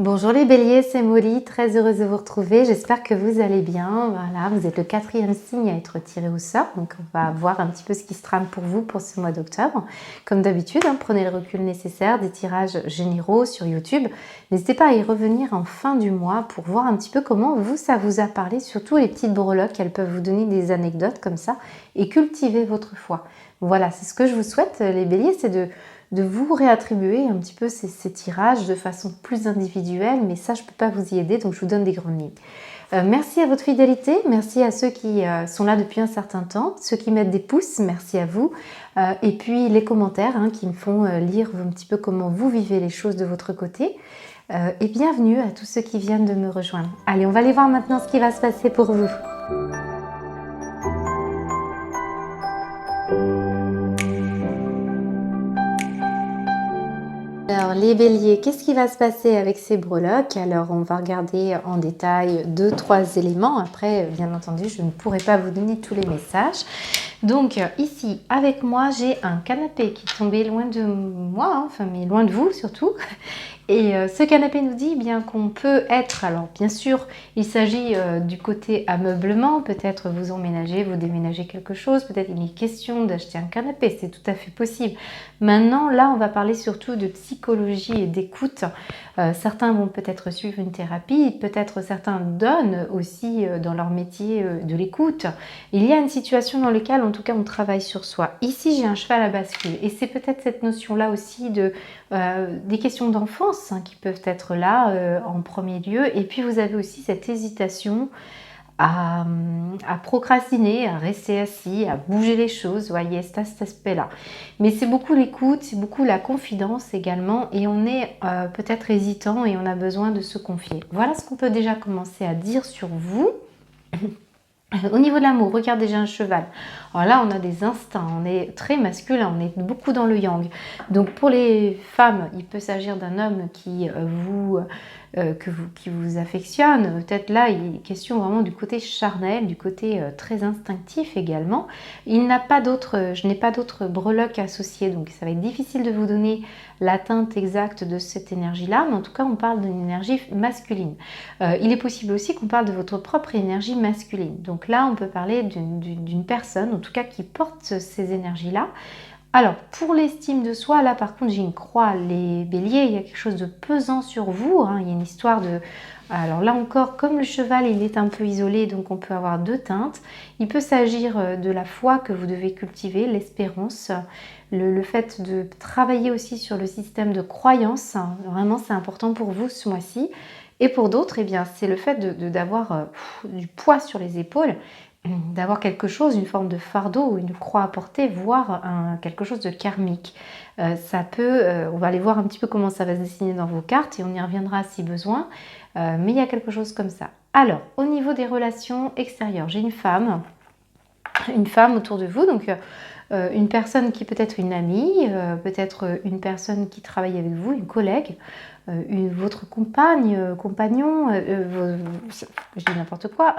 Bonjour les béliers, c'est Molly, très heureuse de vous retrouver, j'espère que vous allez bien. Voilà, vous êtes le 4e signe à être tiré au sort, donc on va voir un petit peu ce qui se trame pour vous pour ce mois d'octobre. Comme d'habitude, prenez le recul nécessaire, des tirages généraux sur YouTube. N'hésitez pas à y revenir en fin du mois pour voir un petit peu comment ça vous a parlé, surtout les petites breloques, elles peuvent vous donner des anecdotes comme ça et cultiver votre foi. Voilà, c'est ce que je vous souhaite les béliers, c'est de vous réattribuer un petit peu ces tirages de façon plus individuelle, mais ça, je ne peux pas vous y aider, donc je vous donne des grandes lignes. Merci à votre fidélité, merci à ceux qui sont là depuis un certain temps, ceux qui mettent des pouces, merci à vous, et puis les commentaires qui me font lire un petit peu comment vous vivez les choses de votre côté. Et bienvenue à tous ceux qui viennent de me rejoindre. Allez, on va aller voir maintenant ce qui va se passer pour vous. Alors les béliers, qu'est-ce qui va se passer avec ces breloques? Alors on va regarder en détail 2-3 éléments. Après, bien entendu, je ne pourrai pas vous donner tous les messages. Donc ici, avec moi, j'ai un canapé qui est tombé loin de moi, mais loin de vous surtout. Et ce canapé nous dit bien qu'on peut être, alors bien sûr, il s'agit du côté ameublement, peut-être vous emménagez, vous déménagez quelque chose, peut-être il est question d'acheter un canapé, c'est tout à fait possible. Maintenant, là, on va parler surtout de psychologie et d'écoute. Certains vont peut-être suivre une thérapie, peut-être certains donnent aussi dans leur métier de l'écoute. Il y a une situation dans laquelle, en tout cas, on travaille sur soi. Ici, j'ai un cheval à bascule et c'est peut-être cette notion-là aussi des questions d'enfance qui peuvent être là en premier lieu. Et puis, vous avez aussi cette hésitation à procrastiner, à rester assis, à bouger les choses, vous voyez, c'est à cet aspect-là. Mais c'est beaucoup l'écoute, c'est beaucoup la confidence également, et on est peut-être hésitant et on a besoin de se confier. Voilà ce qu'on peut déjà commencer à dire sur vous. Au niveau de l'amour, regardez, j'ai un cheval. Alors là, on a des instincts, on est très masculin, on est beaucoup dans le yang. Donc pour les femmes, il peut s'agir d'un homme qui vous affectionne. Peut-être là, il est question vraiment du côté charnel, du côté très instinctif également. Je n'ai pas d'autres breloques associées, donc ça va être difficile de vous donner l'atteinte exacte de cette énergie-là, mais en tout cas, on parle d'une énergie masculine. Il est possible aussi qu'on parle de votre propre énergie masculine. Donc là, on peut parler d'une personne, en tout cas, qui porte ces énergies-là. Alors, pour l'estime de soi, là, par contre, j'ai une croix. Les béliers, il y a quelque chose de pesant sur vous. Il y a une histoire de... Alors là encore, comme le cheval, il est un peu isolé, donc on peut avoir 2 teintes. Il peut s'agir de la foi que vous devez cultiver, l'espérance, le fait de travailler aussi sur le système de croyance. Vraiment, c'est important pour vous ce mois-ci. Et pour d'autres, eh bien, c'est le fait d'avoir du poids sur les épaules, d'avoir quelque chose, une forme de fardeau ou une croix à porter, voire quelque chose de karmique. On va aller voir un petit peu comment ça va se dessiner dans vos cartes et on y reviendra si besoin, mais il y a quelque chose comme ça. Alors, au niveau des relations extérieures, j'ai une femme autour de vous, donc une personne qui peut être une amie, peut-être une personne qui travaille avec vous, une collègue, votre compagnon, je dis n'importe quoi,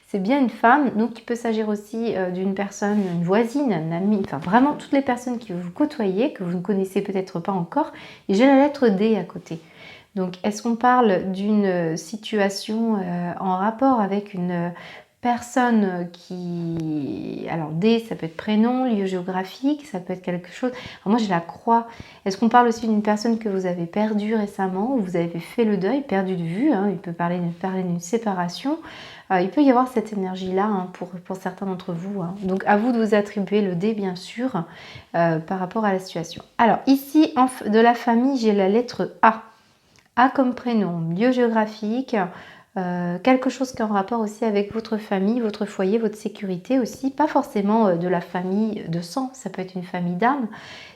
c'est bien une femme, donc il peut s'agir aussi d'une personne, une voisine, un ami, enfin vraiment toutes les personnes qui vous côtoyez, que vous ne connaissez peut-être pas encore, et j'ai la lettre D à côté. Donc est-ce qu'on parle d'une situation en rapport avec une personne qui... Alors D, ça peut être prénom, lieu géographique, ça peut être quelque chose... Alors moi, j'ai la croix. Est-ce qu'on parle aussi d'une personne que vous avez perdue récemment, ou vous avez fait le deuil, perdu de vue, il peut parler d'une séparation. Il peut y avoir cette énergie-là pour certains d'entre vous. Donc à vous de vous attribuer le D, bien sûr, par rapport à la situation. Alors ici, de la famille, j'ai la lettre A. A comme prénom, lieu géographique... quelque chose qui est en rapport aussi avec votre famille, votre foyer, votre sécurité aussi, pas forcément de la famille de sang, ça peut être une famille d'âme.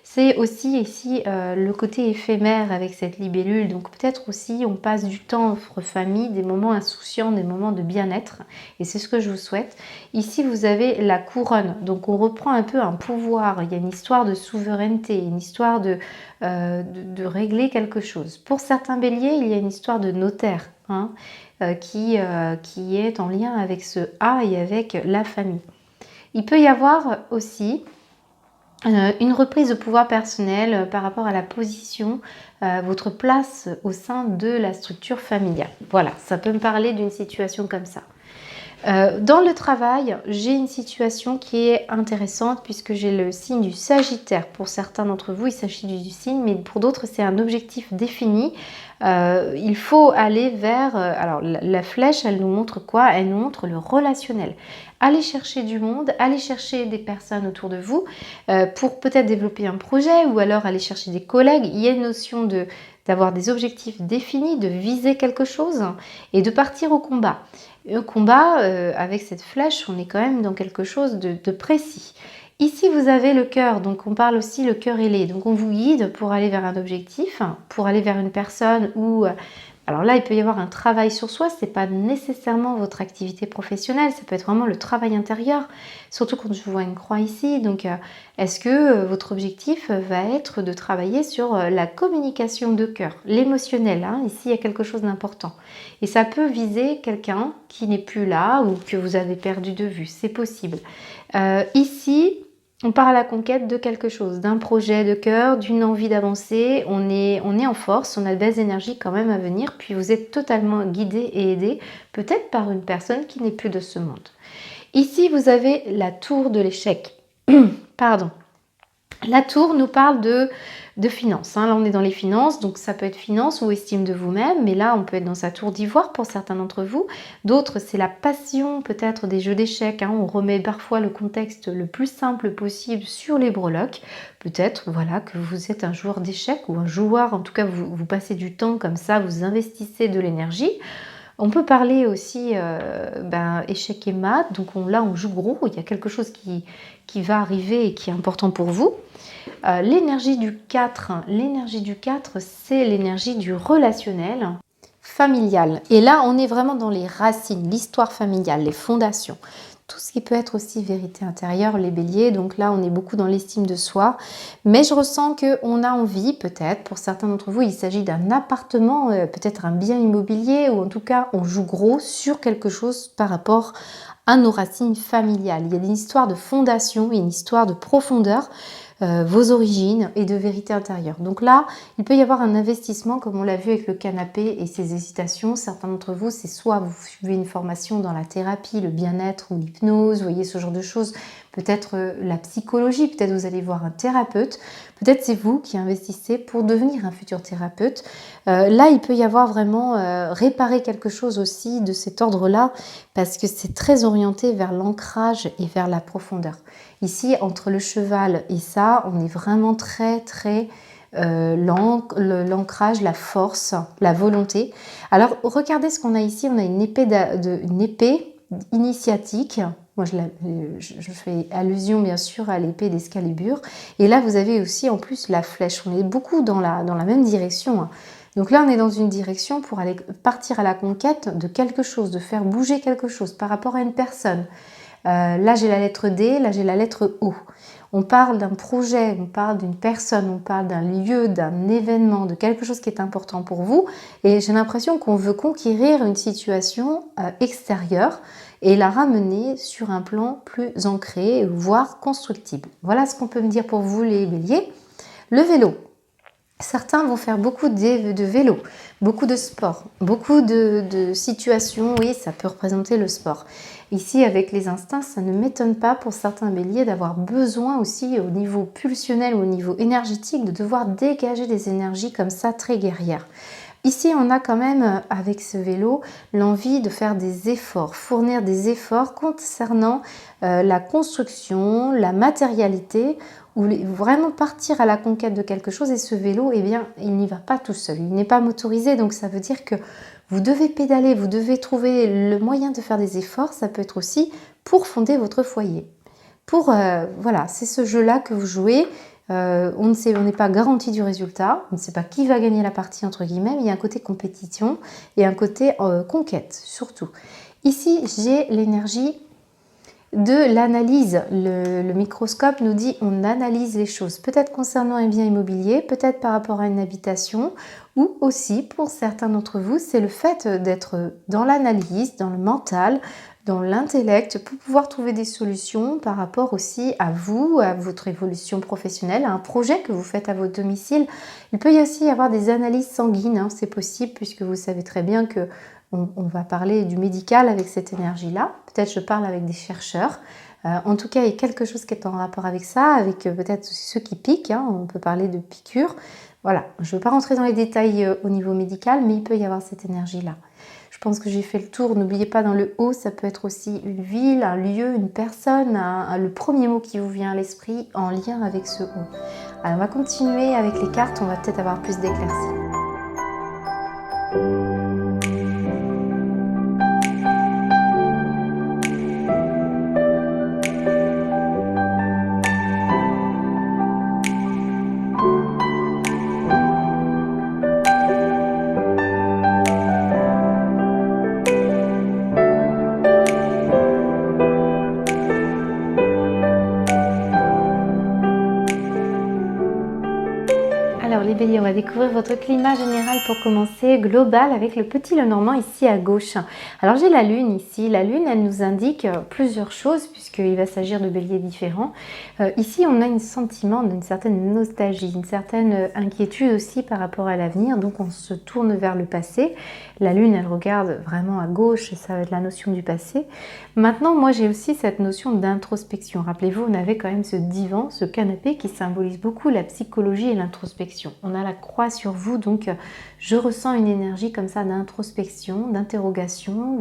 C'est aussi ici le côté éphémère avec cette libellule, donc peut-être aussi on passe du temps entre famille, des moments insouciants, des moments de bien-être, et c'est ce que je vous souhaite. Ici vous avez la couronne, donc on reprend un peu un pouvoir, il y a une histoire de souveraineté, une histoire de régler quelque chose. Pour certains béliers, il y a une histoire de notaire, qui est en lien avec ce A et avec la famille. Il peut y avoir aussi Une reprise de pouvoir personnel par rapport à la position, votre place au sein de la structure familiale. Voilà, ça peut me parler d'une situation comme ça. Dans le travail, j'ai une situation qui est intéressante puisque j'ai le signe du Sagittaire. Pour certains d'entre vous, il s'agit du signe, mais pour d'autres, c'est un objectif défini. Il faut aller vers... alors, la flèche, elle nous montre quoi? Elle nous montre le relationnel. Allez chercher du monde, allez chercher des personnes autour de vous pour peut-être développer un projet ou alors aller chercher des collègues. Il y a une notion d'avoir des objectifs définis, de viser quelque chose et de partir au combat. Un combat, avec cette flèche, on est quand même dans quelque chose de précis. Ici, vous avez le cœur, donc on parle aussi le cœur ailé. Donc on vous guide pour aller vers un objectif, pour aller vers une personne ou... Alors là, il peut y avoir un travail sur soi, ce n'est pas nécessairement votre activité professionnelle, ça peut être vraiment le travail intérieur, surtout quand je vois une croix ici. Donc, est-ce que votre objectif va être de travailler sur la communication de cœur, l'émotionnel, hein? Ici, il y a quelque chose d'important. Et ça peut viser quelqu'un qui n'est plus là ou que vous avez perdu de vue, c'est possible. Ici, on part à la conquête de quelque chose, d'un projet de cœur, d'une envie d'avancer. On est en force, on a de belles énergies quand même à venir. Puis vous êtes totalement guidé et aidé, peut-être par une personne qui n'est plus de ce monde. Ici, vous avez la tour de l'échec. Pardon. La tour nous parle de finances. Hein. Là, on est dans les finances, donc ça peut être finance ou estime de vous-même, mais là, on peut être dans sa tour d'ivoire pour certains d'entre vous. D'autres, c'est la passion peut-être des jeux d'échecs. Hein. On remet parfois le contexte le plus simple possible sur les breloques. Peut-être, voilà, que vous êtes un joueur d'échecs ou un joueur, en tout cas, vous passez du temps comme ça, vous investissez de l'énergie. On peut parler aussi échec et maths, donc là on joue gros, il y a quelque chose qui va arriver et qui est important pour vous. L'énergie du 4, c'est l'énergie du relationnel familial. Et là, on est vraiment dans les racines, l'histoire familiale, les fondations. Tout ce qui peut être aussi vérité intérieure, les béliers. Donc là, on est beaucoup dans l'estime de soi. Mais je ressens qu'on a envie, peut-être, pour certains d'entre vous, il s'agit d'un appartement, peut-être un bien immobilier, ou en tout cas, on joue gros sur quelque chose par rapport à nos racines familiales. Il y a une histoire de fondation, une histoire de profondeur, vos origines et de vérité intérieure. Donc là, il peut y avoir un investissement comme on l'a vu avec le canapé et ses hésitations. Certains d'entre vous, c'est soit vous suivez une formation dans la thérapie, le bien-être ou l'hypnose, vous voyez ce genre de choses, peut-être la psychologie, peut-être vous allez voir un thérapeute, peut-être c'est vous qui investissez pour devenir un futur thérapeute. Là, il peut y avoir vraiment réparer quelque chose aussi de cet ordre-là parce que c'est très orienté vers l'ancrage et vers la profondeur. Ici, entre le cheval et ça, on est vraiment très l'ancrage, la force, la volonté. Alors, regardez ce qu'on a ici. On a une épée initiatique. Moi, je fais allusion, bien sûr, à l'épée d'Excalibur. Et là, vous avez aussi, en plus, la flèche. On est beaucoup dans la même direction, hein. Donc là, on est dans une direction pour aller partir à la conquête de quelque chose, de faire bouger quelque chose par rapport à une personne. Là, j'ai la lettre D, là, j'ai la lettre O. On parle d'un projet, on parle d'une personne, on parle d'un lieu, d'un événement, de quelque chose qui est important pour vous. Et j'ai l'impression qu'on veut conquérir une situation extérieure et la ramener sur un plan plus ancré, voire constructible. Voilà ce qu'on peut me dire pour vous, les béliers. Le vélo. Certains vont faire beaucoup de vélo, beaucoup de sport, beaucoup de situations, oui, ça peut représenter le sport. Ici, avec les instincts, ça ne m'étonne pas pour certains béliers d'avoir besoin aussi au niveau pulsionnel ou au niveau énergétique de devoir dégager des énergies comme ça très guerrières. Ici, on a quand même, avec ce vélo, l'envie de faire des efforts, fournir des efforts concernant la construction, la matérialité, ou vraiment partir à la conquête de quelque chose. Et ce vélo, eh bien, il n'y va pas tout seul, il n'est pas motorisé, donc ça veut dire que vous devez pédaler, vous devez trouver le moyen de faire des efforts. Ça peut être aussi pour fonder votre foyer. Voilà, c'est ce jeu-là que vous jouez. On n'est pas garanti du résultat, on ne sait pas qui va gagner la partie entre guillemets, mais il y a un côté compétition et un côté conquête surtout. Ici, j'ai l'énergie de l'analyse. Le microscope nous dit on analyse les choses, peut-être concernant un bien immobilier, peut-être par rapport à une habitation, ou aussi pour certains d'entre vous, c'est le fait d'être dans l'analyse, dans le mental, dans l'intellect, pour pouvoir trouver des solutions par rapport aussi à vous, à votre évolution professionnelle, à un projet que vous faites à votre domicile. Il peut y aussi y avoir des analyses sanguines, hein, c'est possible puisque vous savez très bien que on va parler du médical avec cette énergie-là. Peut-être je parle avec des chercheurs. En tout cas, il y a quelque chose qui est en rapport avec ça, avec peut-être ceux qui piquent. Hein, on peut parler de piqûres. Voilà, je ne veux pas rentrer dans les détails au niveau médical, mais il peut y avoir cette énergie-là. Je pense que j'ai fait le tour. N'oubliez pas, dans le haut, ça peut être aussi une ville, un lieu, une personne, le premier mot qui vous vient à l'esprit en lien avec ce haut. Alors, on va continuer avec les cartes, on va peut-être avoir plus d'éclaircies. Alors les béliers, on va découvrir votre climat général pour commencer, global, avec le petit Lenormand ici à gauche. Alors j'ai la lune ici. La lune, elle nous indique plusieurs choses puisqu'il va s'agir de béliers différents. Ici, on a un sentiment d'une certaine nostalgie, une certaine inquiétude aussi par rapport à l'avenir. Donc on se tourne vers le passé. La lune, elle regarde vraiment à gauche et ça va être la notion du passé. Maintenant, moi j'ai aussi cette notion d'introspection. Rappelez-vous, on avait quand même ce divan, ce canapé qui symbolise beaucoup la psychologie et l'introspection. On a la croix sur vous, donc je ressens une énergie comme ça d'introspection, d'interrogation,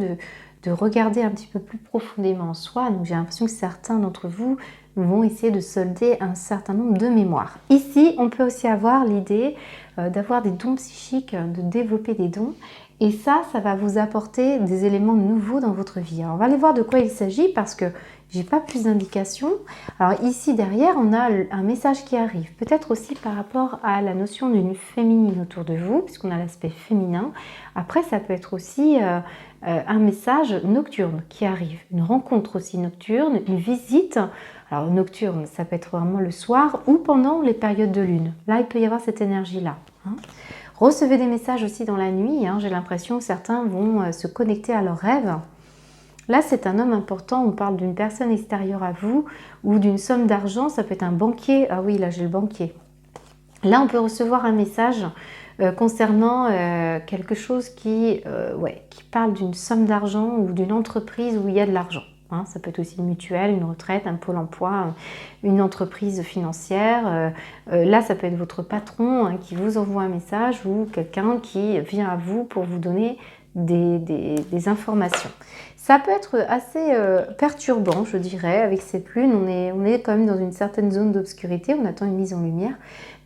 de regarder un petit peu plus profondément en soi. Donc j'ai l'impression que certains d'entre vous vont essayer de solder un certain nombre de mémoires. Ici, on peut aussi avoir l'idée d'avoir des dons psychiques, de développer des dons. Et ça va vous apporter des éléments nouveaux dans votre vie. Alors, on va aller voir de quoi il s'agit parce que j'ai pas plus d'indications. Alors ici derrière, on a un message qui arrive. Peut-être aussi par rapport à la notion d'une féminine autour de vous, puisqu'on a l'aspect féminin. Après, ça peut être aussi un message nocturne qui arrive. Une rencontre aussi nocturne, une visite. Alors nocturne, ça peut être vraiment le soir ou pendant les périodes de lune. Là, il peut y avoir cette énergie-là. Hein. Recevez des messages aussi dans la nuit. Hein. J'ai l'impression que certains vont se connecter à leurs rêves. Là, c'est un homme important, on parle d'une personne extérieure à vous ou d'une somme d'argent, ça peut être un banquier. Ah oui, là j'ai le banquier. Là, on peut recevoir un message concernant quelque chose qui parle d'une somme d'argent ou d'une entreprise où il y a de l'argent. Hein, ça peut être aussi une mutuelle, une retraite, un pôle emploi, une entreprise financière. Là, ça peut être votre patron qui vous envoie un message ou quelqu'un qui vient à vous pour vous donner des informations. Ça peut être assez perturbant, je dirais, avec cette lune. On est quand même dans une certaine zone d'obscurité, on attend une mise en lumière.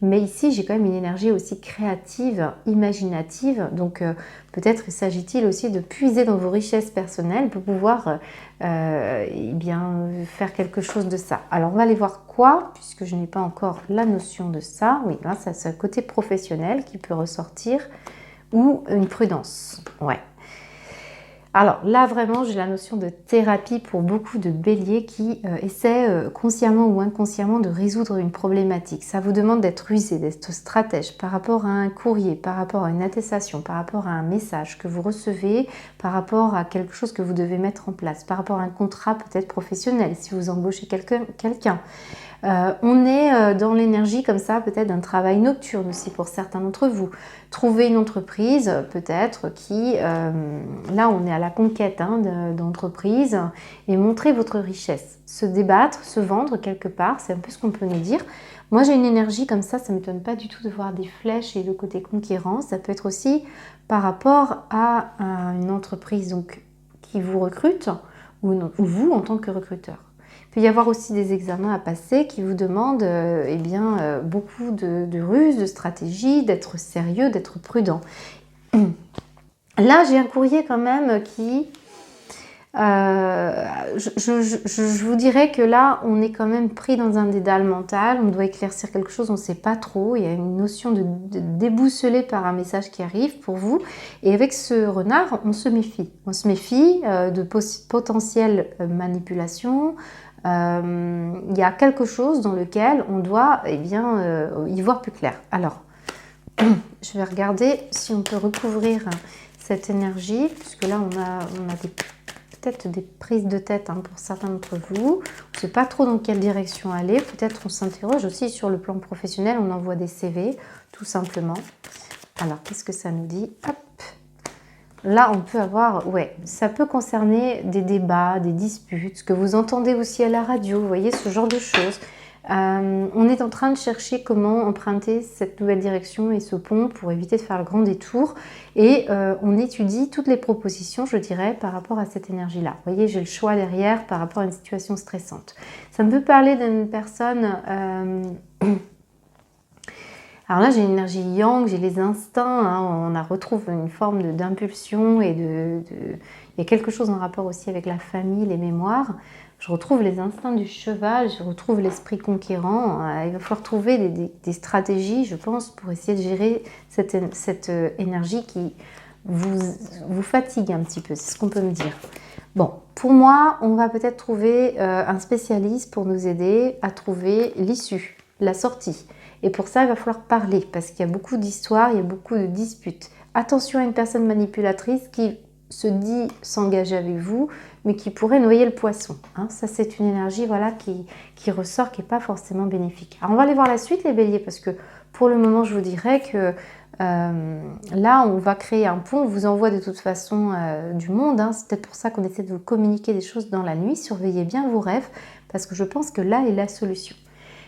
Mais ici, j'ai quand même une énergie aussi créative, imaginative. Donc, peut-être s'agit-il aussi de puiser dans vos richesses personnelles pour pouvoir faire quelque chose de ça. Alors, on va aller voir quoi, puisque je n'ai pas encore la notion de ça. Oui, là, ça, c'est un côté professionnel qui peut ressortir ou une prudence. Ouais. Alors là, vraiment, j'ai la notion de thérapie pour beaucoup de béliers qui essaient consciemment ou inconsciemment de résoudre une problématique. Ça vous demande d'être rusé, d'être stratège par rapport à un courrier, par rapport à une attestation, par rapport à un message que vous recevez, par rapport à quelque chose que vous devez mettre en place, par rapport à un contrat peut-être professionnel, si vous embauchez quelqu'un. On est dans l'énergie comme ça, peut-être d'un travail nocturne aussi pour certains d'entre vous. Trouver une entreprise peut-être qui, là on est à la conquête d'entreprise et montrer votre richesse. Se débattre, se vendre quelque part, c'est un peu ce qu'on peut nous dire. Moi j'ai une énergie comme ça ne m'étonne pas du tout de voir des flèches et le côté conquérant. Ça peut être aussi par rapport à une entreprise donc, qui vous recrute ou vous en tant que recruteur. Il peut y avoir aussi des examens à passer qui vous demandent beaucoup de ruses, de stratégies, d'être sérieux, d'être prudent. Là, j'ai un courrier quand même qui Je vous dirais que là, on est quand même pris dans un dédale mental, on doit éclaircir quelque chose, on ne sait pas trop, il y a une notion de déboussolé par un message qui arrive pour vous. Et avec ce renard, on se méfie. On se méfie de potentielles manipulations. Il y a quelque chose dans lequel on doit y voir plus clair. Alors, je vais regarder si on peut recouvrir cette énergie, puisque là, on a peut-être des prises de tête pour certains d'entre vous. On ne sait pas trop dans quelle direction aller. Peut-être on s'interroge aussi sur le plan professionnel. On envoie des CV, tout simplement. Alors, qu'est-ce que ça nous dit? Hop. Là, on peut avoir... Ouais, ça peut concerner des débats, des disputes, ce que vous entendez aussi à la radio. Vous voyez, ce genre de choses. On est en train de chercher comment emprunter cette nouvelle direction et ce pont pour éviter de faire le grand détour. Et on étudie toutes les propositions, je dirais, par rapport à cette énergie-là. Vous voyez, j'ai le choix derrière par rapport à une situation stressante. Ça me peut parler d'une personne... Alors là, j'ai une énergie yang, j'ai les instincts, on retrouve une forme d'impulsion et il y a quelque chose en rapport aussi avec la famille, les mémoires. Je retrouve les instincts du cheval, je retrouve l'esprit conquérant. Il va falloir trouver des stratégies, je pense, pour essayer de gérer cette énergie qui vous fatigue un petit peu, c'est ce qu'on peut me dire. Bon, pour moi, on va peut-être trouver un spécialiste pour nous aider à trouver l'issue, la sortie. Et pour ça, il va falloir parler, parce qu'il y a beaucoup d'histoires, il y a beaucoup de disputes. Attention à une personne manipulatrice qui se dit s'engager avec vous, mais qui pourrait noyer le poisson. Ça, c'est une énergie qui ressort, qui n'est pas forcément bénéfique. Alors, on va aller voir la suite, les béliers, parce que pour le moment, je vous dirais que là, on va créer un pont. On vous envoie de toute façon du monde. C'est peut-être pour ça qu'on essaie de vous communiquer des choses dans la nuit. Surveillez bien vos rêves, parce que je pense que là est la solution.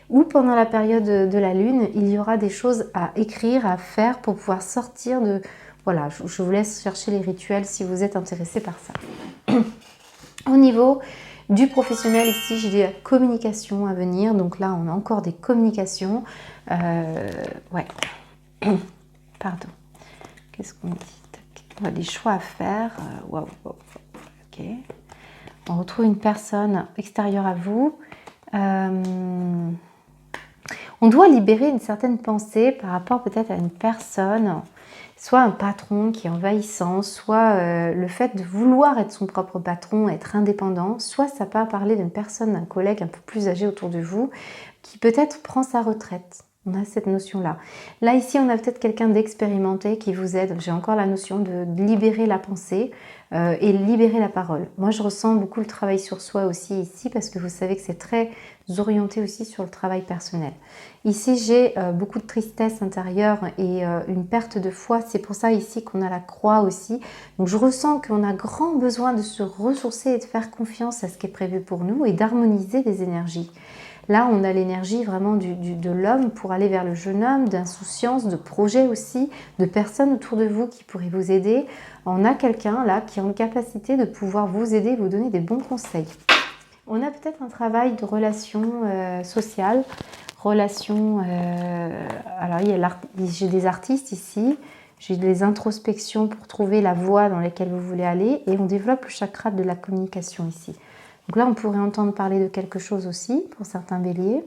Ou pendant la période de la lune, il y aura des choses à écrire, à faire pour pouvoir sortir de... Voilà, je vous laisse chercher les rituels si vous êtes intéressé par ça. Au niveau du professionnel, ici, j'ai de la communication à venir. Donc là, on a encore des communications. Ouais. Pardon. Qu'est-ce qu'on dit? On a des choix à faire. Waouh. Ok. On retrouve une personne extérieure à vous. On doit libérer une certaine pensée par rapport peut-être à une personne, soit un patron qui est envahissant, soit le fait de vouloir être son propre patron, être indépendant, soit ça peut parler d'une personne, d'un collègue un peu plus âgé autour de vous, qui peut-être prend sa retraite. On a cette notion-là. Là, ici, on a peut-être quelqu'un d'expérimenté qui vous aide. J'ai encore la notion de libérer la pensée et libérer la parole. Moi, je ressens beaucoup le travail sur soi aussi ici parce que vous savez que c'est très orienté aussi sur le travail personnel. Ici, j'ai beaucoup de tristesse intérieure et une perte de foi. C'est pour ça ici qu'on a la croix aussi. Donc, je ressens qu'on a grand besoin de se ressourcer et de faire confiance à ce qui est prévu pour nous et d'harmoniser les énergies. Là, on a l'énergie vraiment de l'homme pour aller vers le jeune homme, d'insouciance, de projet aussi, de personnes autour de vous qui pourraient vous aider. On a quelqu'un là qui a une capacité de pouvoir vous aider, vous donner des bons conseils. On a peut-être un travail de relation sociale, relation... alors, j'ai des artistes ici, j'ai des introspections pour trouver la voie dans laquelle vous voulez aller et on développe le chakra de la communication ici. Donc là, on pourrait entendre parler de quelque chose aussi pour certains béliers.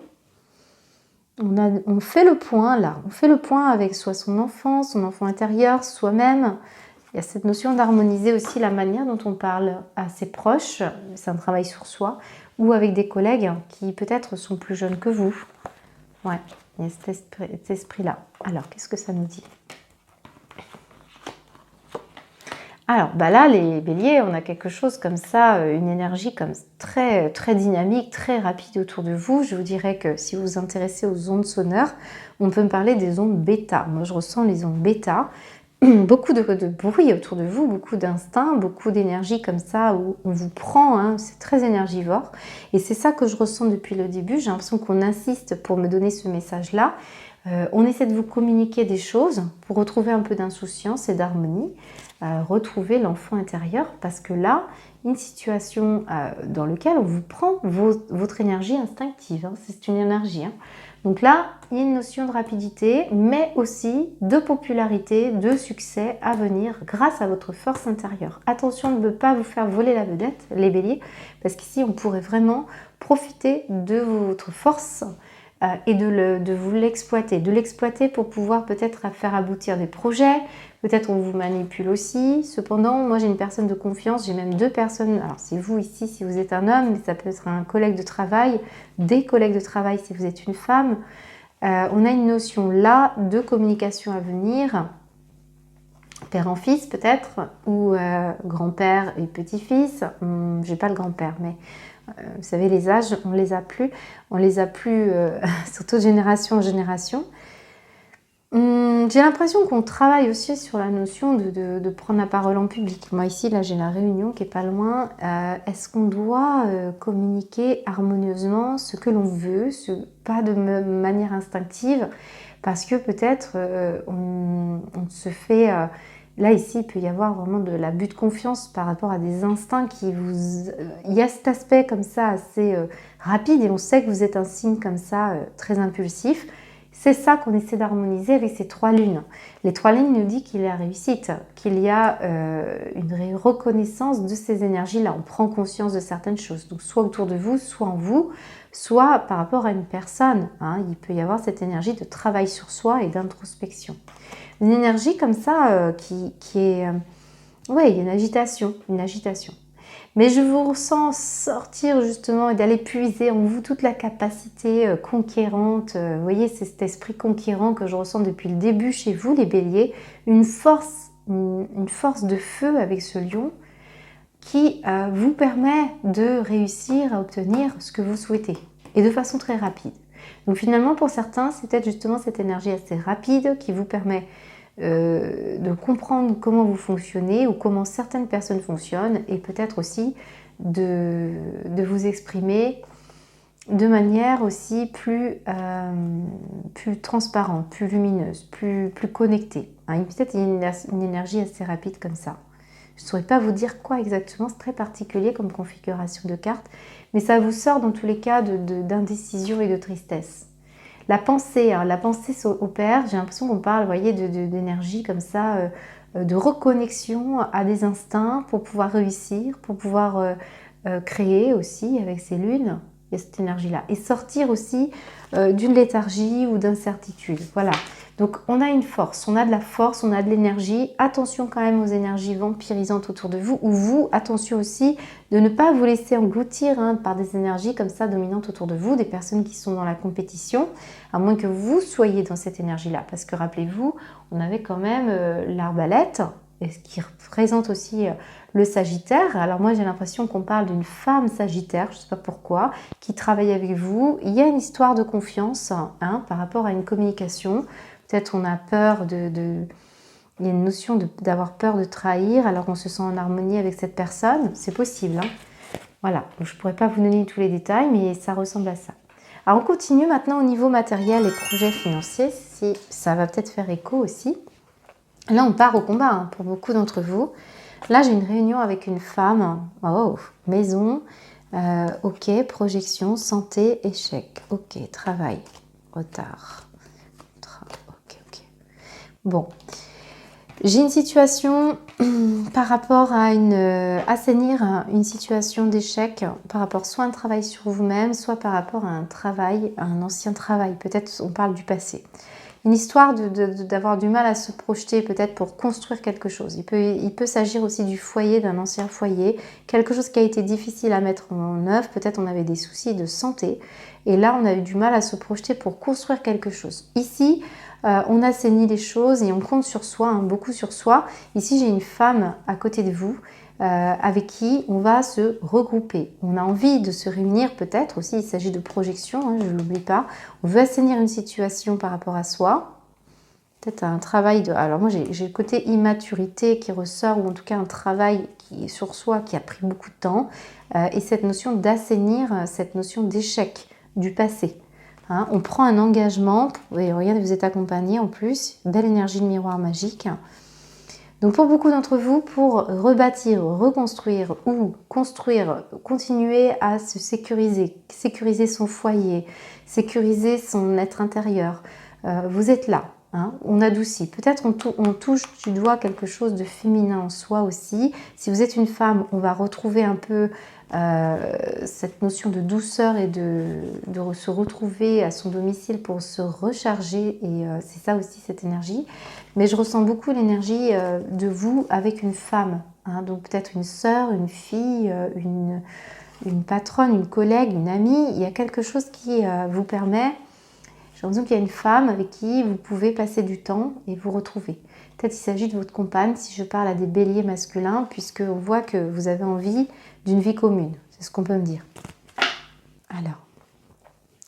On fait le point là, on fait le point avec soit son enfant intérieur, soi-même. Il y a cette notion d'harmoniser aussi la manière dont on parle à ses proches, c'est un travail sur soi, ou avec des collègues qui peut-être sont plus jeunes que vous. Ouais, il y a cet esprit-là. Alors, qu'est-ce que ça nous dit ? Alors, là, les béliers, on a quelque chose comme ça, une énergie comme très, très dynamique, très rapide autour de vous. Je vous dirais que si vous vous intéressez aux ondes sonores, on peut me parler des ondes bêta. Moi, je ressens les ondes bêta. Beaucoup de bruit autour de vous, beaucoup d'instinct, beaucoup d'énergie comme ça où on vous prend, c'est très énergivore. Et c'est ça que je ressens depuis le début. J'ai l'impression qu'on insiste pour me donner ce message-là. On essaie de vous communiquer des choses pour retrouver un peu d'insouciance et d'harmonie, retrouver l'enfant intérieur, parce que là, une situation dans laquelle on vous prend votre énergie instinctive, hein, c'est une énergie. Hein. Donc là, il y a une notion de rapidité, mais aussi de popularité, de succès à venir grâce à votre force intérieure. Attention de ne pas vous faire voler la vedette, les béliers, parce qu'ici, on pourrait vraiment profiter de votre force et de vous l'exploiter pour pouvoir peut-être faire aboutir des projets, peut-être on vous manipule aussi. Cependant, moi j'ai une personne de confiance, j'ai même 2 personnes, alors c'est vous ici si vous êtes un homme, mais ça peut être un collègue de travail, des collègues de travail si vous êtes une femme. On a une notion là de communication à venir, père en fils peut-être, ou grand-père et petit-fils. J'ai pas le grand-père, mais vous savez, les âges, on les a plus, surtout de génération en génération. J'ai l'impression qu'on travaille aussi sur la notion de prendre la parole en public. Moi ici, là, j'ai la réunion qui est pas loin. Est-ce qu'on doit communiquer harmonieusement ce que l'on veut, pas de manière instinctive, parce que peut-être on se fait... Là, ici, il peut y avoir vraiment de l'abus de confiance par rapport à des instincts qui vous... Il y a cet aspect comme ça assez rapide et on sait que vous êtes un signe comme ça très impulsif. C'est ça qu'on essaie d'harmoniser avec ces 3 lunes. Les 3 lunes nous disent qu'il y a réussite, qu'il y a une reconnaissance de ces énergies-là. On prend conscience de certaines choses. Donc soit autour de vous, soit en vous, soit par rapport à une personne. Hein. Il peut y avoir cette énergie de travail sur soi et d'introspection. Une énergie comme ça qui est... ouais, il y a une agitation. Mais je vous ressens sortir justement et d'aller puiser en vous toute la capacité conquérante. Vous voyez, c'est cet esprit conquérant que je ressens depuis le début chez vous, les béliers. Une force de feu avec ce lion qui vous permet de réussir à obtenir ce que vous souhaitez et de façon très rapide. Donc finalement, pour certains, c'est peut-être justement cette énergie assez rapide qui vous permet de comprendre comment vous fonctionnez ou comment certaines personnes fonctionnent et peut-être aussi de vous exprimer de manière aussi plus transparente, plus lumineuse, plus connectée. Hein, peut-être il y a une énergie assez rapide comme ça. Je ne saurais pas vous dire quoi exactement, c'est très particulier comme configuration de carte, mais ça vous sort dans tous les cas d'indécision et de tristesse. La pensée s'opère, j'ai l'impression qu'on parle, vous voyez, d'énergie comme ça, de reconnexion à des instincts pour pouvoir réussir, pour pouvoir créer aussi avec ces lunes, il y a cette énergie-là. Et sortir aussi d'une léthargie ou d'incertitude, voilà. Donc on a une force, on a de la force, on a de l'énergie. Attention quand même aux énergies vampirisantes autour de vous. Ou vous, attention aussi de ne pas vous laisser engloutir par des énergies comme ça dominantes autour de vous, des personnes qui sont dans la compétition, à moins que vous soyez dans cette énergie-là. Parce que rappelez-vous, on avait quand même l'arbalète, qui représente aussi le Sagittaire. Alors moi j'ai l'impression qu'on parle d'une femme Sagittaire, je ne sais pas pourquoi, qui travaille avec vous. Il y a une histoire de confiance par rapport à une communication. Peut-être on a peur il y a une notion d'avoir peur de trahir alors qu'on se sent en harmonie avec cette personne. C'est possible. Hein. Voilà, donc, je ne pourrais pas vous donner tous les détails, mais ça ressemble à ça. Alors on continue maintenant au niveau matériel et projets financiers. Si ça va peut-être faire écho aussi. Là, on part au combat pour beaucoup d'entre vous. Là, j'ai une réunion avec une femme. Oh, maison, ok, projection, santé, échec. Ok, travail, retard. Ok. Bon, j'ai une situation par rapport à assainir une situation d'échec, par rapport soit à un travail sur vous-même, soit par rapport à un travail, à un ancien travail. Peut-être on parle du passé. Une histoire d'avoir du mal à se projeter peut-être pour construire quelque chose. Il peut s'agir aussi du foyer, d'un ancien foyer, quelque chose qui a été difficile à mettre en œuvre. Peut-être on avait des soucis de santé et là on a eu du mal à se projeter pour construire quelque chose. Ici, on assainit les choses et on compte sur soi, beaucoup sur soi. Ici, j'ai une femme à côté de vous avec qui on va se regrouper. On a envie de se réunir peut-être aussi, il s'agit de projection, je ne l'oublie pas. On veut assainir une situation par rapport à soi. Peut-être un travail de... Alors moi, j'ai le côté immaturité qui ressort, ou en tout cas un travail qui est sur soi qui a pris beaucoup de temps. Et cette notion d'assainir, cette notion d'échec du passé. Hein. On prend un engagement, et regardez, vous êtes accompagné en plus, belle énergie de miroir magique. Donc pour beaucoup d'entre vous, pour rebâtir, reconstruire ou construire, continuer à se sécuriser, sécuriser son foyer, sécuriser son être intérieur, vous êtes là. Hein, on adoucit. Peut-être on touche du doigt quelque chose de féminin en soi aussi. Si vous êtes une femme, on va retrouver un peu cette notion de douceur et de se retrouver à son domicile pour se recharger. Et c'est ça aussi cette énergie. Mais je ressens beaucoup l'énergie de vous avec une femme. Hein, donc peut-être une sœur, une fille, une patronne, une collègue, une amie. Il y a quelque chose qui vous permet... J'ai l'impression qu'il y a une femme avec qui vous pouvez passer du temps et vous retrouver. Peut-être il s'agit de votre compagne si je parle à des béliers masculins, puisqu'on voit que vous avez envie d'une vie commune. C'est ce qu'on peut me dire. Alors,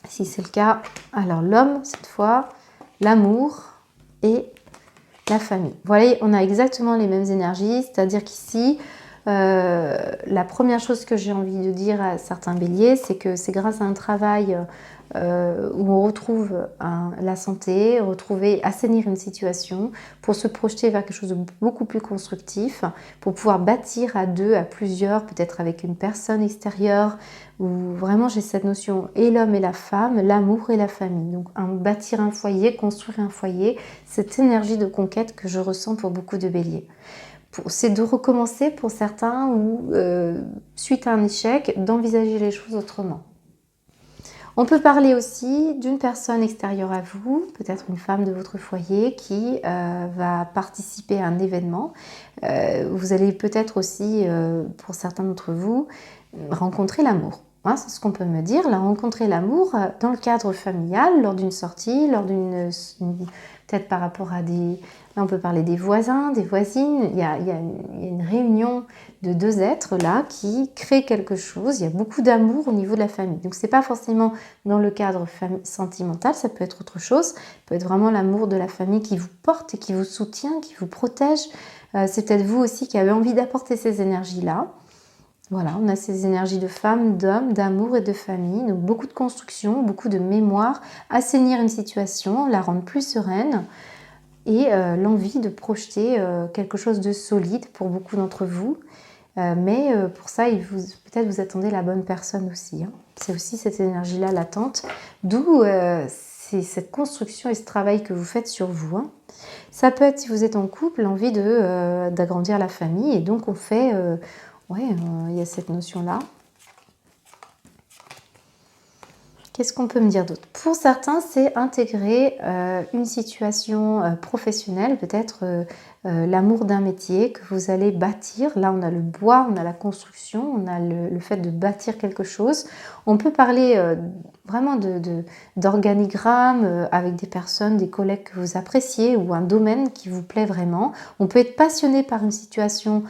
si c'est le cas, alors l'homme, cette fois, l'amour et la famille. Vous voyez, on a exactement les mêmes énergies, c'est-à-dire qu'ici, la première chose que j'ai envie de dire à certains béliers, c'est que c'est grâce à un travail où on retrouve la santé, retrouver, assainir une situation pour se projeter vers quelque chose de beaucoup plus constructif, pour pouvoir bâtir à deux, à plusieurs, peut-être avec une personne extérieure, où vraiment j'ai cette notion et l'homme et la femme, l'amour et la famille. Donc bâtir un foyer, construire un foyer, cette énergie de conquête que je ressens pour beaucoup de béliers. C'est de recommencer pour certains ou suite à un échec, d'envisager les choses autrement. On peut parler aussi d'une personne extérieure à vous, peut-être une femme de votre foyer qui va participer à un événement. Vous allez peut-être aussi, pour certains d'entre vous, rencontrer l'amour. Hein, c'est ce qu'on peut me dire, rencontrer l'amour dans le cadre familial, lors d'une sortie, lors d'une... peut-être par rapport à des... Là, on peut parler des voisins, des voisines. Il y a une réunion de deux êtres là qui créent quelque chose. Il y a beaucoup d'amour au niveau de la famille. Donc, ce n'est pas forcément dans le cadre sentimental, ça peut être autre chose. Ça peut être vraiment l'amour de la famille qui vous porte et qui vous soutient, qui vous protège. C'est peut-être vous aussi qui avez envie d'apporter ces énergies-là. Voilà, on a ces énergies de femme, d'homme, d'amour et de famille. Donc, beaucoup de construction, beaucoup de mémoire, assainir une situation, la rendre plus sereine. Et l'envie de projeter quelque chose de solide pour beaucoup d'entre vous. Mais pour ça, peut-être vous attendez la bonne personne aussi. Hein. C'est aussi cette énergie-là latente, d'où c'est cette construction et ce travail que vous faites sur vous. Hein. Ça peut être, si vous êtes en couple, l'envie d'agrandir la famille. Et donc, on fait... il y a cette notion-là. Qu'est-ce qu'on peut me dire d'autre? Pour certains, c'est intégrer une situation professionnelle, peut-être l'amour d'un métier que vous allez bâtir. Là, on a le bois, on a la construction, on a le fait de bâtir quelque chose. On peut parler vraiment d'organigramme avec des personnes, des collègues que vous appréciez ou un domaine qui vous plaît vraiment. On peut être passionné par une situation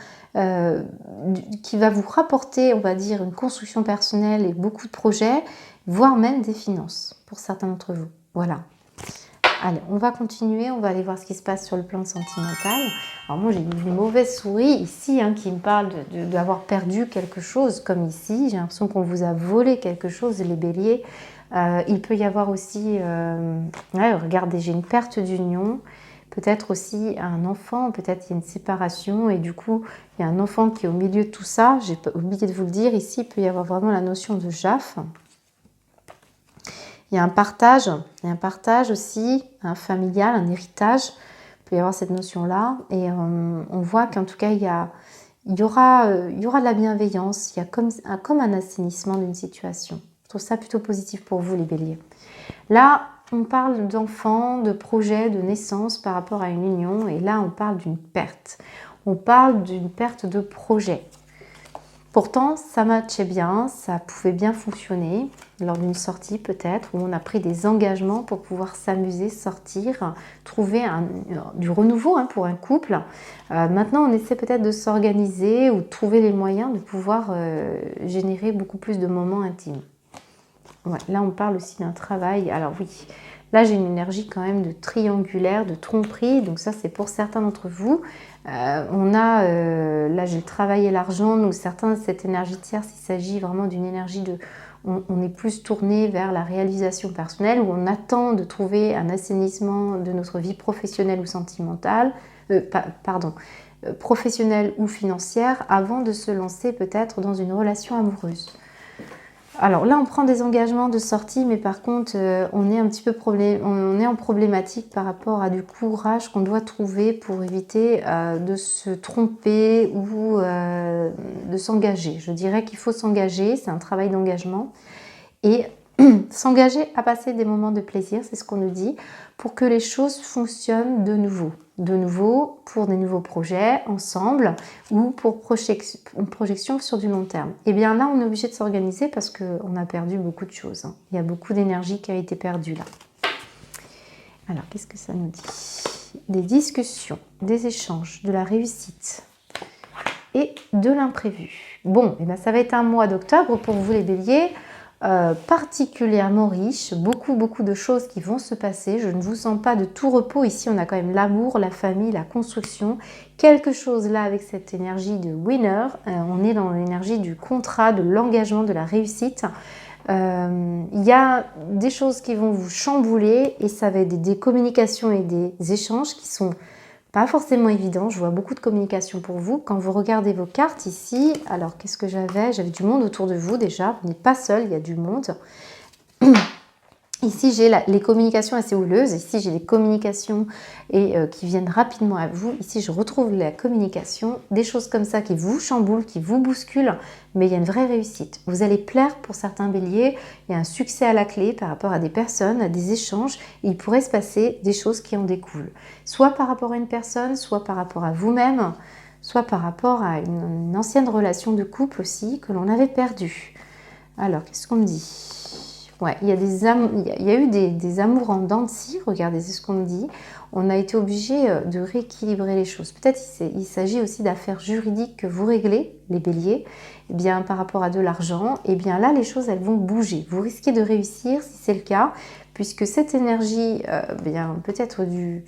qui va vous rapporter, on va dire, une construction personnelle et beaucoup de projets, voire même des finances pour certains d'entre vous. Voilà. Allez, on va continuer, on va aller voir ce qui se passe sur le plan sentimental. Alors moi, j'ai une mauvaise souris ici qui me parle d'avoir perdu quelque chose, comme ici. J'ai l'impression qu'on vous a volé quelque chose, les béliers. Il peut y avoir aussi... regardez, j'ai une perte d'union. Peut-être aussi un enfant, peut-être il y a une séparation et du coup, il y a un enfant qui est au milieu de tout ça. J'ai oublié de vous le dire, ici, il peut y avoir vraiment la notion de JAF. Il y a un partage aussi, un familial, un héritage. Il peut y avoir cette notion-là. Et on voit qu'en tout cas, il y aura de la bienveillance. Il y a comme un assainissement d'une situation. Je trouve ça plutôt positif pour vous, les béliers. Là, on parle d'enfants, de projets, de naissance par rapport à une union. Et là, on parle d'une perte. On parle d'une perte de projet. Pourtant, ça matchait bien, ça pouvait bien fonctionner lors d'une sortie peut-être, où on a pris des engagements pour pouvoir s'amuser, sortir, trouver du renouveau pour un couple. Maintenant, on essaie peut-être de s'organiser ou de trouver les moyens de pouvoir générer beaucoup plus de moments intimes. Ouais, là, on parle aussi d'un travail. Alors oui, là, j'ai une énergie quand même de triangulaire, de tromperie. Donc ça, c'est pour certains d'entre vous. Là, j'ai le travail et l'argent. Donc certains, cette énergie tierce, il s'agit vraiment d'une énergie de... on est plus tourné vers la réalisation personnelle, où on attend de trouver un assainissement de notre vie professionnelle ou sentimentale, professionnelle ou financière, avant de se lancer peut-être dans une relation amoureuse. Alors là, on prend des engagements de sortie, mais par contre, on est un petit peu en problématique par rapport à du courage qu'on doit trouver pour éviter de se tromper ou de s'engager. Je dirais qu'il faut s'engager, c'est un travail d'engagement. Et s'engager à passer des moments de plaisir, c'est ce qu'on nous dit, pour que les choses fonctionnent de nouveau. De nouveau pour des nouveaux projets ensemble ou pour une projection sur du long terme. Et bien là, on est obligé de s'organiser parce qu'on a perdu beaucoup de choses. Il y a beaucoup d'énergie qui a été perdue là. Alors, qu'est-ce que ça nous dit? Des discussions, des échanges, de la réussite et de l'imprévu. Bon, et bien ça va être un mois d'octobre pour vous les béliers. Particulièrement riche, beaucoup de choses qui vont se passer. Je ne vous sens pas de tout repos. Ici, on a quand même l'amour, la famille, la construction. Quelque chose là avec cette énergie de winner. On est dans l'énergie du contrat, de l'engagement, de la réussite. Il y a des choses qui vont vous chambouler et ça va être des communications et des échanges qui sont pas forcément évident, je vois beaucoup de communication pour vous. Quand vous regardez vos cartes ici, alors qu'est-ce que j'avais? J'avais du monde autour de vous déjà, vous n'êtes pas seul, il y a du monde. Ici, j'ai les communications assez houleuses. Ici, j'ai les communications qui viennent rapidement à vous. Ici, je retrouve la communication, des choses comme ça qui vous chamboulent, qui vous bousculent, mais il y a une vraie réussite. Vous allez plaire pour certains béliers. Il y a un succès à la clé par rapport à des personnes, à des échanges. Et il pourrait se passer des choses qui en découlent. Soit par rapport à une personne, soit par rapport à vous-même, soit par rapport à une ancienne relation de couple aussi que l'on avait perdue. Alors, qu'est-ce qu'on me dit? Ouais, il y a eu des amours en dents de scie, regardez, c'est ce qu'on me dit. On a été obligé de rééquilibrer les choses. Peut-être il s'agit aussi d'affaires juridiques que vous réglez, les béliers, eh bien, par rapport à de l'argent. Et bien là, les choses, elles vont bouger. Vous risquez de réussir si c'est le cas, puisque cette énergie, peut-être du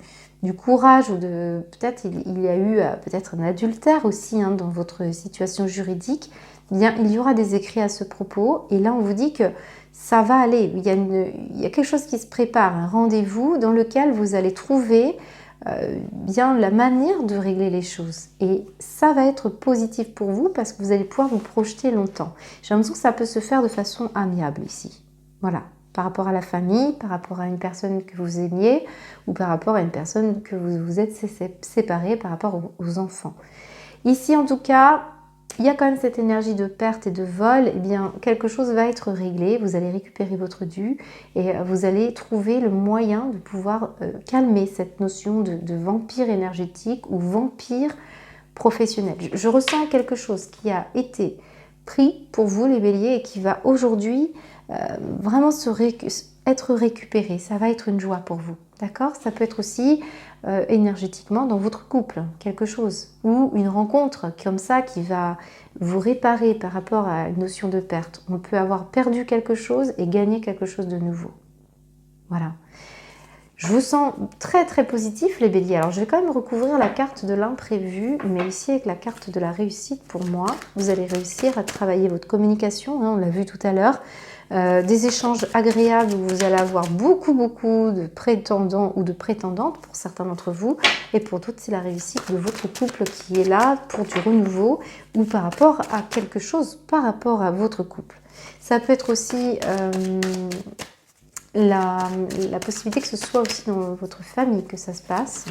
courage ou peut-être il y a eu peut-être un adultère aussi dans votre situation juridique. Eh bien, il y aura des écrits à ce propos. Et là, on vous dit que ça va aller, il y a quelque chose qui se prépare, un rendez-vous dans lequel vous allez trouver bien la manière de régler les choses. Et ça va être positif pour vous parce que vous allez pouvoir vous projeter longtemps. J'ai l'impression que ça peut se faire de façon amiable ici. Voilà, par rapport à la famille, par rapport à une personne que vous aimiez ou par rapport à une personne que vous vous êtes séparés par rapport aux enfants. Ici, en tout cas, il y a quand même cette énergie de perte et de vol, eh bien quelque chose va être réglé, vous allez récupérer votre dû et vous allez trouver le moyen de pouvoir calmer cette notion de vampire énergétique ou vampire professionnel. Je ressens quelque chose qui a été pris pour vous les béliers et qui va aujourd'hui vraiment être récupéré, ça va être une joie pour vous. D'accord? Ça peut être aussi énergétiquement dans votre couple, quelque chose. Ou une rencontre comme ça qui va vous réparer par rapport à une notion de perte. On peut avoir perdu quelque chose et gagner quelque chose de nouveau. Voilà. Je vous sens très très positif les béliers. Alors je vais quand même recouvrir la carte de l'imprévu, mais ici avec la carte de la réussite pour moi, vous allez réussir à travailler votre communication, on l'a vu tout à l'heure. Des échanges agréables où vous allez avoir beaucoup de prétendants ou de prétendantes pour certains d'entre vous et pour d'autres c'est la réussite de votre couple qui est là pour du renouveau ou par rapport à quelque chose par rapport à votre couple. Ça peut être aussi la possibilité que ce soit aussi dans votre famille que ça se passe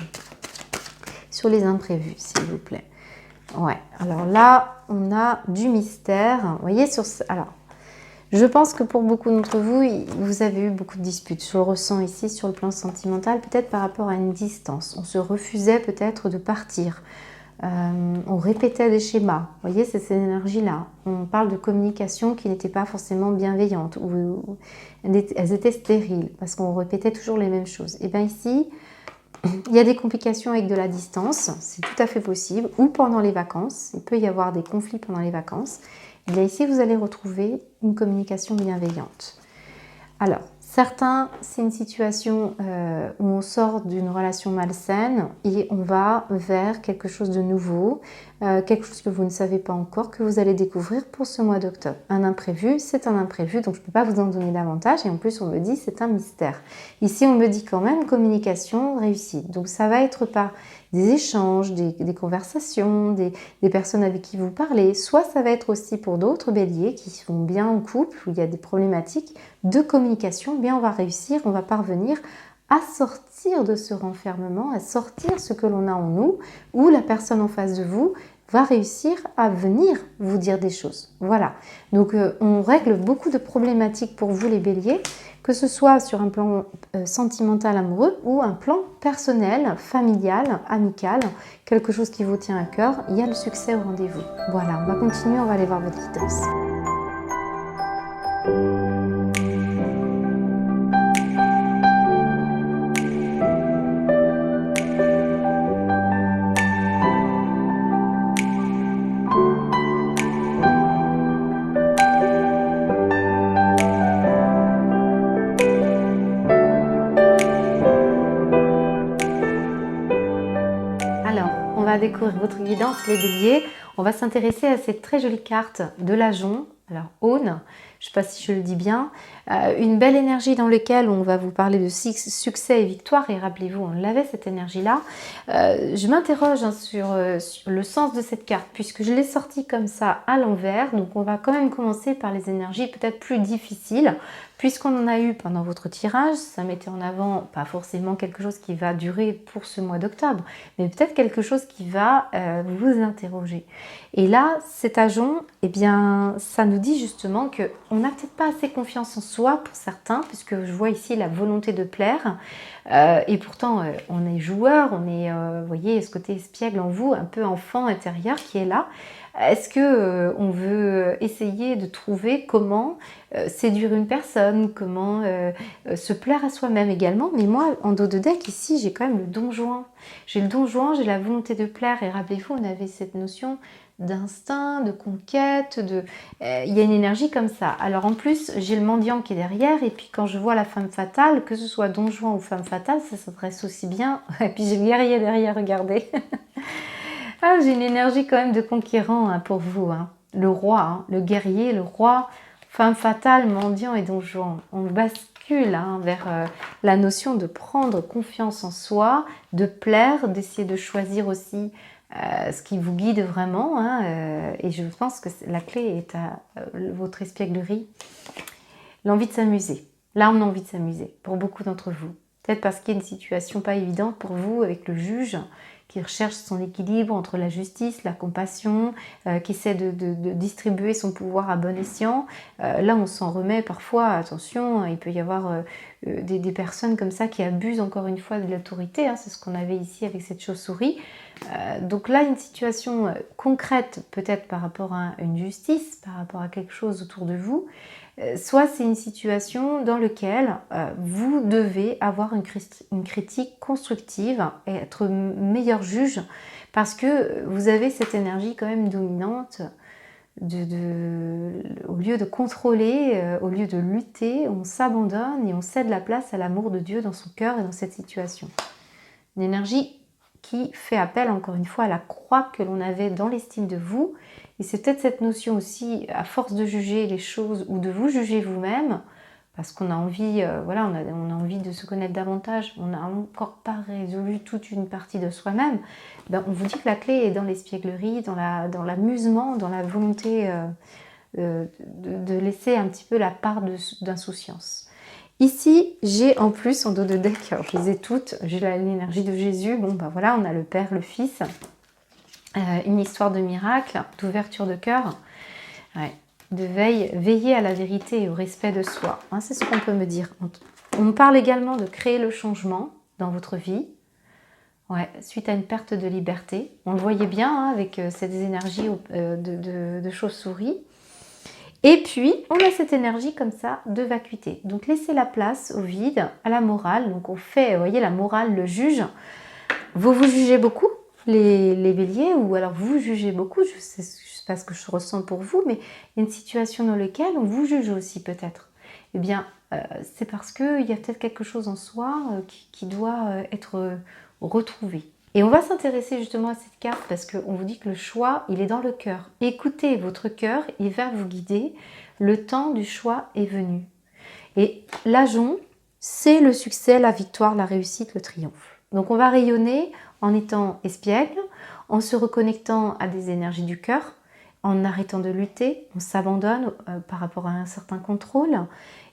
sur les imprévus s'il vous plaît. Ouais, alors là on a du mystère, vous voyez alors je pense que pour beaucoup d'entre vous, vous avez eu beaucoup de disputes. Je le ressens ici sur le plan sentimental, peut-être par rapport à une distance. On se refusait peut-être de partir. On répétait des schémas. Vous voyez, c'est cette énergie-là. On parle de communication qui n'était pas forcément bienveillante ou elles étaient stériles parce qu'on répétait toujours les mêmes choses. Et bien ici, il y a des complications avec de la distance. C'est tout à fait possible. Ou pendant les vacances. Il peut y avoir des conflits pendant les vacances. Et bien ici, vous allez retrouver une communication bienveillante. Alors, Certains, c'est une situation où on sort d'une relation malsaine et on va vers quelque chose de nouveau, quelque chose que vous ne savez pas encore, que vous allez découvrir pour ce mois d'octobre. Un imprévu, c'est un imprévu, donc je ne peux pas vous en donner davantage et en plus on me dit c'est un mystère. Ici on me dit quand même communication réussie, donc ça va être par des échanges, des conversations, des personnes avec qui vous parlez, soit ça va être aussi pour d'autres béliers qui sont bien en couple, où il y a des problématiques de communication, eh bien on va réussir, on va parvenir à sortir de ce renfermement, à sortir ce que l'on a en nous, où la personne en face de vous va réussir à venir vous dire des choses. Voilà, donc on règle beaucoup de problématiques pour vous les béliers, que ce soit sur un plan sentimental amoureux ou un plan personnel, familial, amical, quelque chose qui vous tient à cœur, il y a le succès au rendez-vous. Voilà, on va continuer, on va aller voir votre guidance. On va découvrir votre guidance, les béliers. On va s'intéresser à cette très jolie carte de l'Ajon, alors Aune, je ne sais pas si je le dis bien, une belle énergie dans laquelle on va vous parler de succès et victoire, et rappelez-vous, on l'avait cette énergie-là. Je m'interroge sur le sens de cette carte, puisque je l'ai sortie comme ça à l'envers, donc on va quand même commencer par les énergies peut-être plus difficiles, puisqu'on en a eu pendant votre tirage, ça mettait en avant pas forcément quelque chose qui va durer pour ce mois d'octobre, mais peut-être quelque chose qui va vous interroger. Et là, cet Ajon, eh bien, ça nous dit justement qu'on n'a peut-être pas assez confiance en soi pour certains, puisque je vois ici la volonté de plaire, et pourtant on est joueur, on est, vous voyez, ce côté espiègle en vous, un peu enfant intérieur qui est là. Est-ce que on veut essayer de trouver comment séduire une personne, comment se plaire à soi-même également? Mais moi, en dos de deck, ici, j'ai quand même le Don Juan. J'ai le Don Juan, j'ai la volonté de plaire, et rappelez-vous, on avait cette notion d'instinct, de conquête, il y a une énergie comme ça. Alors en plus, j'ai le mendiant qui est derrière, et puis quand je vois la femme fatale, que ce soit Don Juan ou femme fatale, ça s'adresse aussi bien. Et puis j'ai le guerrier derrière, regardez. Ah, j'ai une énergie quand même de conquérant hein, pour vous. Hein. Le roi, hein, le guerrier, le roi, femme fatale, mendiant et Don Juan. On bascule hein, vers la notion de prendre confiance en soi, de plaire, d'essayer de choisir aussi ce qui vous guide vraiment. Hein, et je pense que la clé est à votre espièglerie. L'envie de s'amuser. Là, on a envie de s'amuser pour beaucoup d'entre vous. Peut-être parce qu'il y a une situation pas évidente pour vous avec le juge qui recherche son équilibre entre la justice, la compassion, qui essaie de distribuer son pouvoir à bon escient. Là, on s'en remet parfois, attention, il peut y avoir des personnes comme ça qui abusent encore une fois de l'autorité. Hein, c'est ce qu'on avait ici avec cette chauve-souris. Donc là, une situation concrète, peut-être par rapport à une justice, par rapport à quelque chose autour de vous, soit c'est une situation dans laquelle vous devez avoir une critique constructive et être meilleur juge parce que vous avez cette énergie quand même dominante au lieu de contrôler, au lieu de lutter, on s'abandonne et on cède la place à l'amour de Dieu dans son cœur et dans cette situation. Une énergie qui fait appel encore une fois à la croix que l'on avait dans l'estime de vous. Et c'est peut-être cette notion aussi, à force de juger les choses ou de vous juger vous-même, parce qu'on a envie, voilà, on a envie de se connaître davantage, on n'a encore pas résolu toute une partie de soi-même, ben on vous dit que la clé est dans l'espièglerie, dans l'amusement, dans la volonté de laisser un petit peu la part d'insouciance. Ici, j'ai en plus en dos de deck, alors je les ai toutes, j'ai l'énergie de Jésus, bon ben voilà, on a le Père, le Fils, une histoire de miracle, d'ouverture de cœur, ouais, de veiller à la vérité et au respect de soi, hein, c'est ce qu'on peut me dire. On me parle également de créer le changement dans votre vie, ouais, suite à une perte de liberté. On le voyait bien hein, avec ces énergies de chauve-souris. Et puis, on a cette énergie comme ça de vacuité. Donc, laissez la place au vide, à la morale. Donc, on fait, vous voyez, la morale, le juge. Vous jugez beaucoup, les béliers, ou alors vous jugez beaucoup, je sais pas ce que je ressens pour vous, mais il y a une situation dans laquelle on vous juge aussi peut-être. Eh bien, c'est parce qu'il y a peut-être quelque chose en soi qui doit être retrouvé. Et on va s'intéresser justement à cette carte parce qu'on vous dit que le choix, il est dans le cœur. Écoutez votre cœur, il va vous guider. Le temps du choix est venu. Et l'ajon, c'est le succès, la victoire, la réussite, le triomphe. Donc on va rayonner en étant espiègle, en se reconnectant à des énergies du cœur, en arrêtant de lutter, on s'abandonne par rapport à un certain contrôle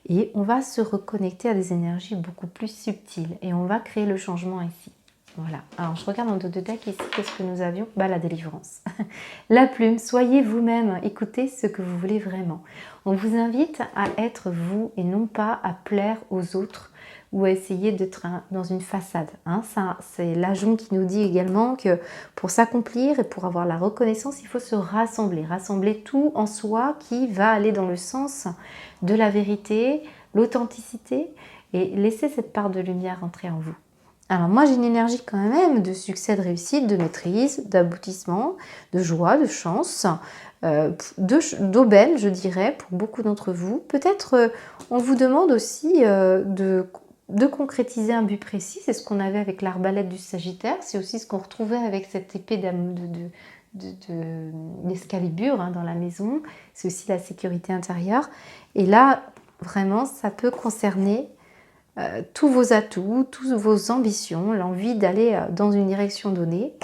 et on va se reconnecter à des énergies beaucoup plus subtiles et on va créer le changement ici. Voilà, alors je regarde en dos de deck ici, qu'est-ce que nous avions? La délivrance. La plume, soyez vous-même, écoutez ce que vous voulez vraiment. On vous invite à être vous et non pas à plaire aux autres ou à essayer d'être dans une façade. Hein. Ça, c'est l'ajon qui nous dit également que pour s'accomplir et pour avoir la reconnaissance, il faut se rassembler. Rassembler tout en soi qui va aller dans le sens de la vérité, l'authenticité et laisser cette part de lumière entrer en vous. Alors moi j'ai une énergie quand même de succès, de réussite, de maîtrise, d'aboutissement, de joie, de chance, d'aubaine je dirais pour beaucoup d'entre vous. Peut-être on vous demande aussi de concrétiser un but précis, c'est ce qu'on avait avec l'arbalète du Sagittaire, c'est aussi ce qu'on retrouvait avec cette épée d'Excalibur dans la maison, c'est aussi la sécurité intérieure. Et là vraiment ça peut concerner tous vos atouts, toutes vos ambitions, l'envie d'aller dans une direction donnée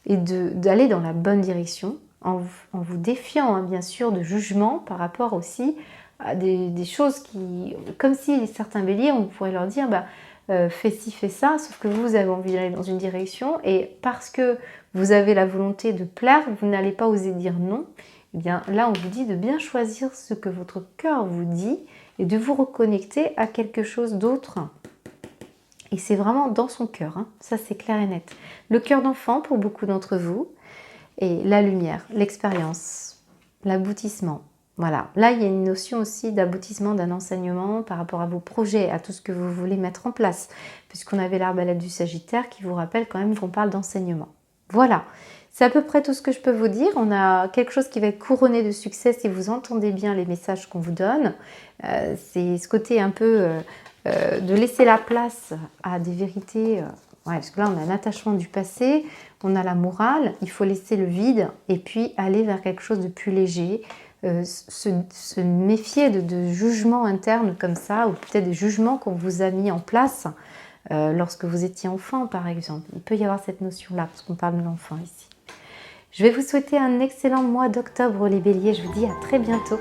et d'aller dans la bonne direction en vous défiant bien sûr de jugement par rapport aussi à des choses qui, comme si certains béliers, on pourrait leur dire fais ci, fais ça, sauf que vous avez envie d'aller dans une direction et parce que vous avez la volonté de plaire, vous n'allez pas oser dire non. Eh bien là on vous dit de bien choisir ce que votre cœur vous dit et de vous reconnecter à quelque chose d'autre. Et c'est vraiment dans son cœur, ça c'est clair et net. Le cœur d'enfant pour beaucoup d'entre vous, et la lumière, l'expérience, l'aboutissement. Voilà, là il y a une notion aussi d'aboutissement d'un enseignement par rapport à vos projets, à tout ce que vous voulez mettre en place, puisqu'on avait l'arbalète du Sagittaire qui vous rappelle quand même qu'on parle d'enseignement. Voilà, c'est à peu près tout ce que je peux vous dire. On a quelque chose qui va être couronné de succès si vous entendez bien les messages qu'on vous donne. C'est ce côté un peu de laisser la place à des vérités. Parce que là, on a un attachement du passé, on a la morale, il faut laisser le vide et puis aller vers quelque chose de plus léger. Se méfier de jugements internes comme ça, ou peut-être des jugements qu'on vous a mis en place lorsque vous étiez enfant, par exemple. Il peut y avoir cette notion-là, parce qu'on parle de l'enfant ici. Je vais vous souhaiter un excellent mois d'octobre, les béliers. Je vous dis à très bientôt.